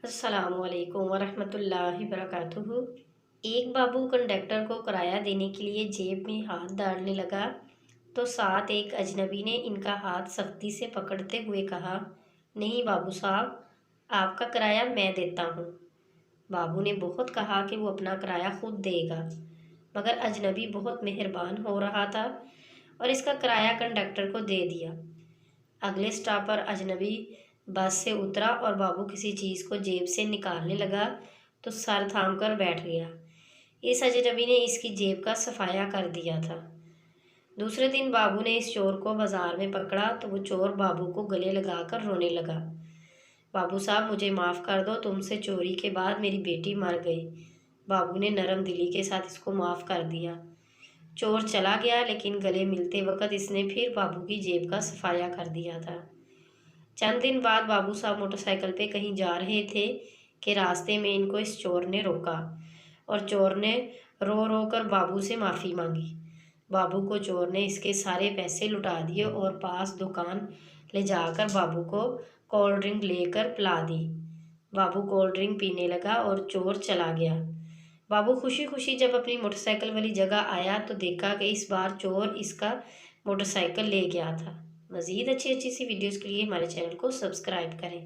السلام علیکم ورحمۃ اللہ وبرکاتہ۔ ایک بابو کنڈکٹر کو کرایہ دینے کے لیے جیب میں ہاتھ ڈالنے لگا تو ساتھ ایک اجنبی نے ان کا ہاتھ سختی سے پکڑتے ہوئے کہا، نہیں بابو صاحب، آپ کا کرایہ میں دیتا ہوں۔ بابو نے بہت کہا کہ وہ اپنا کرایہ خود دے گا، مگر اجنبی بہت مہربان ہو رہا تھا اور اس کا کرایہ کنڈکٹر کو دے دیا۔ اگلے اسٹاپ پر اجنبی بس سے اترا اور بابو کسی چیز کو جیب سے نکالنے لگا تو سر تھام کر بیٹھ گیا۔ اس اجنبی نے اس کی جیب کا صفایا کر دیا تھا۔ دوسرے دن بابو نے اس چور کو بازار میں پکڑا تو وہ چور بابو کو گلے لگا کر رونے لگا، بابو صاحب مجھے معاف کر دو، تم سے چوری کے بعد میری بیٹی مر گئی۔ بابو نے نرم دلی کے ساتھ اس کو معاف کر دیا۔ چور چلا گیا لیکن گلے ملتے وقت اس نے پھر بابو کی جیب کا صفایا کر دیا تھا۔ چند دن بعد بابو صاحب موٹر سائیکل پہ کہیں جا رہے تھے کہ راستے میں ان کو اس چور نے روکا اور چور نے رو رو کر بابو سے معافی مانگی۔ بابو کو چور نے اس کے سارے پیسے لٹا دیے اور پاس دکان لے جا کر بابو کو کولڈ ڈرنک لے کر پلا دی۔ بابو کولڈ ڈرنک پینے لگا اور چور چلا گیا۔ بابو خوشی خوشی جب اپنی موٹر سائیکل والی جگہ آیا تو دیکھا کہ اس بار چور اس کا موٹر سائیکل لے گیا تھا۔ مزید اچھی سی ویڈیوز کے لیے ہمارے چینل کو سبسکرائب کریں۔